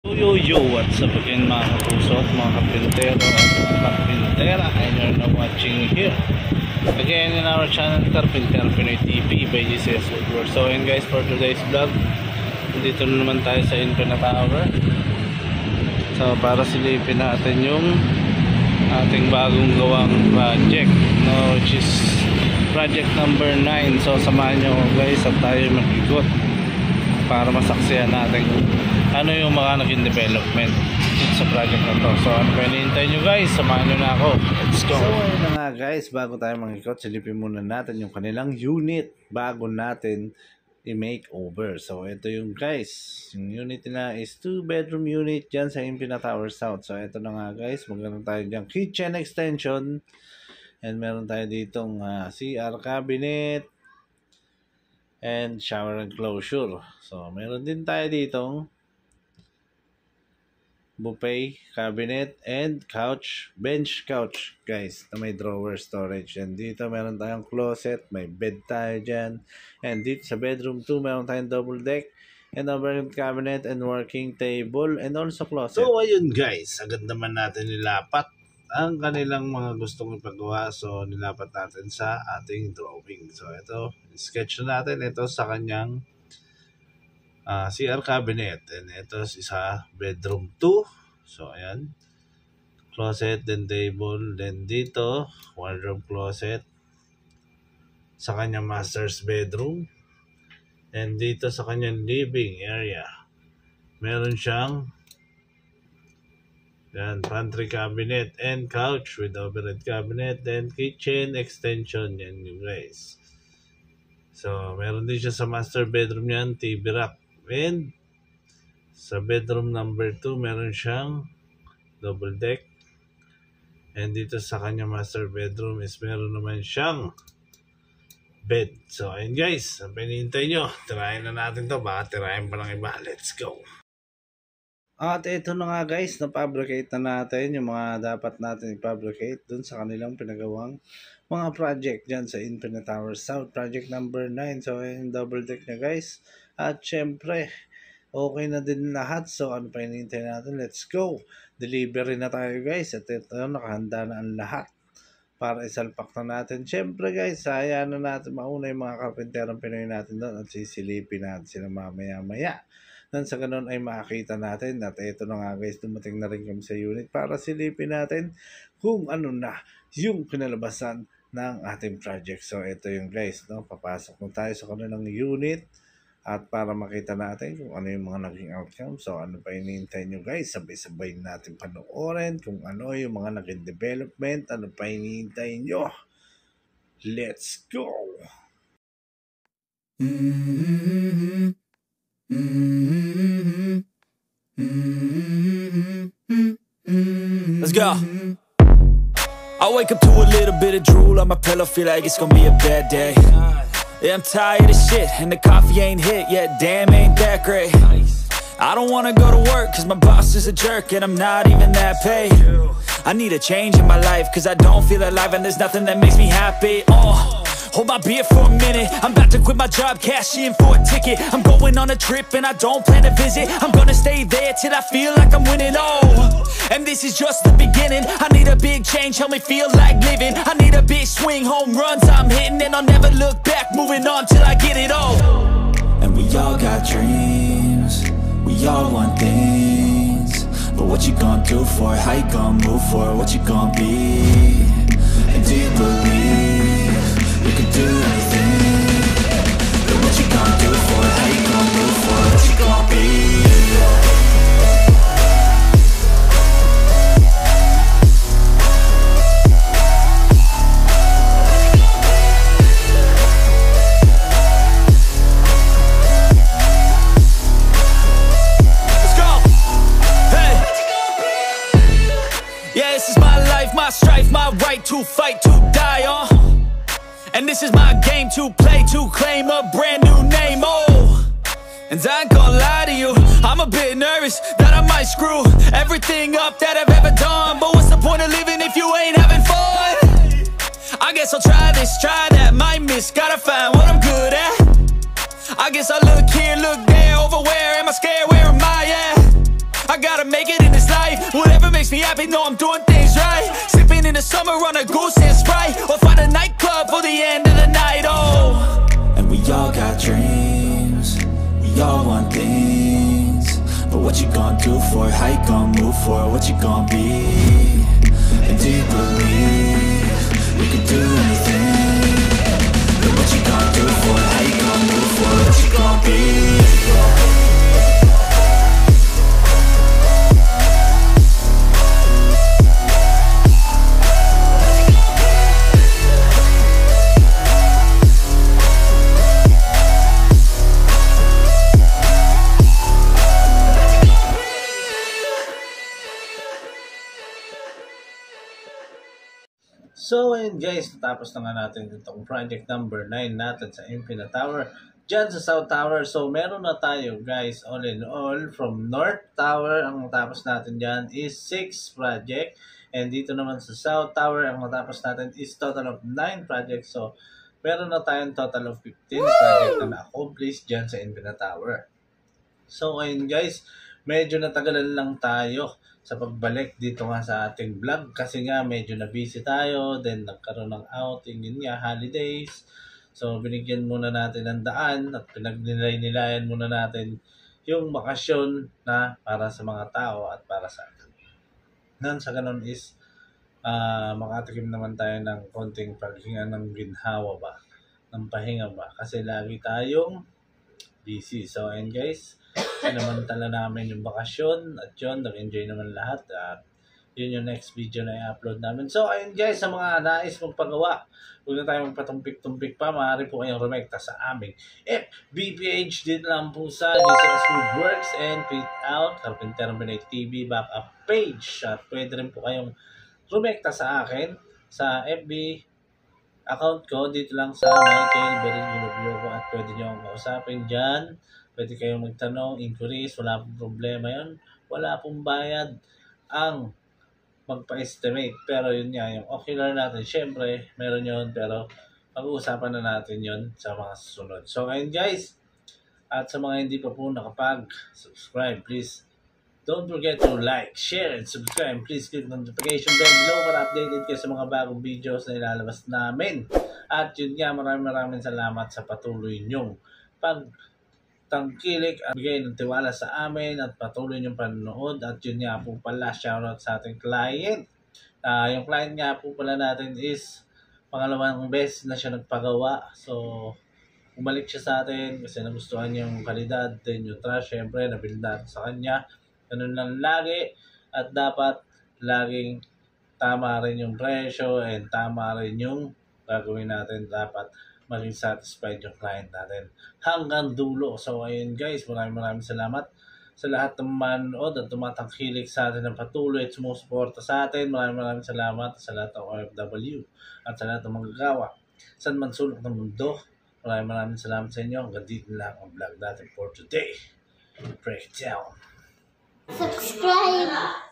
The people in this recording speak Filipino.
Yo, what's up again mga kapuso at mga kapintero at mga kapintera, and you're now watching here again in our channel Carpenter Pinoy TV by Jesus Woodward. So and guys, for today's vlog, dito na naman tayo sa Infina Tower. So para silipin natin yung ating bagong gawang project, no, which is project number 9. So samahan nyo guys at tayo mag-ikot para masaksihan natin ano yung mga naging development sa project na to. So ano pa hinihintay nyo guys, samahan nyo na ako, let's go. So ayun na nga guys, bago tayo mag-ikot, silipin muna natin yung kanilang unit bago natin i-make over. So ito yung guys, yung unit na is 2-bedroom unit dyan sa Infina Tower South. So ito na nga guys, magkaroon tayo dyan kitchen extension, and meron tayo ditong CR cabinet and shower enclosure. So meron din tayo ditong buffet cabinet and couch, bench couch guys, na may drawer storage. And dito meron tayong closet, may bed tayo dyan. And dito sa bedroom 2 meron tayong double deck and overhead cabinet and working table and also closet. So ayun guys, agad naman natin nilapat ang kanilang mga gustong ipagawa. So nilapat natin sa ating drawing. So ito, sketch na natin ito sa kanyang CR cabinet, and ito isa bedroom 2. So ayan, closet, then table, then dito wardrobe closet sa kanyang master's bedroom, and dito sa kanyang living area meron siyang yan, pantry cabinet and couch with overhead cabinet, then kitchen extension. Yan yung guys. So meron din siya sa master bedroom yan, TV rack. And sa bedroom number 2 meron siyang double deck, and dito sa kanya master bedroom is meron naman siyang bed. So ayun guys, ang pinihintay nyo, tirahin na natin to, baka tirahin pa ng iba. Let's go. At ito na nga guys, na-fabricate na natin yung mga dapat natin i-fabricate dun sa kanilang pinagawang mga project dyan sa Infina Tower South, project number 9. So ayun, double deck na guys. At syempre, okay na din lahat. So ano pa hinihintay natin? Let's go. Delivery na tayo guys. At ito, nakahanda na ang lahat para isalpak na natin. Syempre guys, hayaan na natin mauna yung mga karpenterang Pinoy natin doon at sisilipin natin sila mamaya-maya. Nang sa ganun ay makakita natin. At ito na nga guys, dumating na rin kami sa unit para silipin natin kung ano na yung kinalabasan ng ating project. So ito yung guys, no? Papasok na tayo sa kanilang unit at para makita natin kung ano yung mga naging outcome. So ano pa hinihintay nyo guys, sabay-sabay natin panoorin kung ano yung mga naging development. Ano pa hinihintay nyo? Let's go! Let's go. I wake up to a little bit of drool on my pillow, feel like it's gonna be a bad day. Yeah, I'm tired of shit, and the coffee ain't hit yet, damn ain't that great. I don't wanna go to work, cause my boss is a jerk, and I'm not even that paid. I need a change in my life, cause I don't feel alive, and there's nothing that makes me happy. Hold my beer for a minute, I'm about to quit my job, cash in for a ticket. I'm going on a trip and I don't plan to visit. I'm gonna stay there till I feel like I'm winning, and this is just the beginning. I need a big change, help me feel like living. I need a big swing, home runs I'm hitting, and I'll never look back, moving on till I get it all. And we all got dreams, we all want things, but what you gonna do for it? How you gonna move for it? What you gonna be? And do you believe you can do anything? But what you gonna do for it? How you gonna move for it? What you gonna be? Let's go! Hey! Yeah, this is my life, my strife, my right to fight, to die on. And this is my game to play, to claim a brand new name, and I ain't gonna lie to you, I'm a bit nervous that I might screw everything up that I've ever done. But what's the point of living if you ain't having fun? I guess I'll try this, try that, might miss, gotta find what I'm good at. I guess I look here, look there, over where am I scared, where am I at? I gotta make it in this life. Whatever makes me happy, know I'm doing things right. Sipping in the summer on a goose and Sprite, or find a nightclub for the end of the night. Oh, and we all got dreams, we all want things, but what you gonna do for it? How you gonna move for it? What you gonna be? And do you believe you can do anything? But what you gonna do for it? How you gonna move for it? What you gonna be? So, ayun guys, natapos na nga natin itong project number 9 natin sa Infina Tower. Diyan sa South Tower, so meron na tayo guys, all in all, from North Tower, ang natapos natin dyan is 6 project. And dito naman sa South Tower, ang natapos natin is total of 9 projects. So, meron na tayong total of 15 project na na-accomplish dyan sa Infina Tower. So, ayun guys, medyo natagalan lang tayo sa pagbalik dito nga sa ating vlog kasi nga medyo na busy tayo, then nagkaroon ng outing, yun nga, holidays. So binigyan muna natin ng daan at pinagnilay-nilayan muna natin yung bakasyon na para sa mga tao at para sa atin. Nang sa ganun is makatikim naman tayo ng konting paghinga ng ginhawa ba, ng pahinga ba, kasi lagi tayong busy. So ayun guys, sinamantala namin yung bakasyon at yun, nag-enjoy naman lahat at yun yung next video na i-upload namin. So ayun guys, sa mga nais magpagawa, huwag na tayo magpatumpik-tumpik pa, maaari po kayong rumekta sa aming FB page. Dito lang po sa DCS Woodworks and Fit Out Carpenter Benay TV backup page. At pwede rin po kayong rumekta sa akin sa FB account ko, dito lang sa Michael Beril ko, at pwede nyo akong kausapin dyan. Pwede kayong magtanong, inquiries, wala pong problema yun. Wala pong bayad ang magpa-estimate. Pero yun nga, yung ocular natin, syempre, meron yun. Pero pag-uusapan na natin yun sa mga susunod. So ngayon guys, at sa mga hindi pa po nakapag-subscribe, please don't forget to like, share, and subscribe. Please click the notification bell below para updated kayo sa mga bagong videos na ilalabas namin. At yun nga, maraming salamat sa patuloy nyong pagtangkilik at bigay ng tiwala sa amin at patuloy nyong panonood. At yun nga po pala, shoutout sa ating client. Yung client nga po pala natin is pangalawang beses na siya nagpagawa. So, umalik siya sa atin kasi nagustuhan niya yung kalidad. Then yung trash, syempre, nabili natin sa kanya. Ganun lang lagi at dapat laging tama rin yung presyo and tama rin yung gagawin natin. Dapat maging satisfied yung client natin hanggang dulo. So ayun guys, maraming salamat sa lahat ng manood at tumatangkilik sa atin ng patuloy at sumusuporta sa atin. Maraming salamat sa lahat ng OFW at sa lahat ng manggagawa saan man sulok ng mundo. Maraming salamat sa inyo. Hanggang dito lang ang vlog natin for today. Breakdown. Subscribe.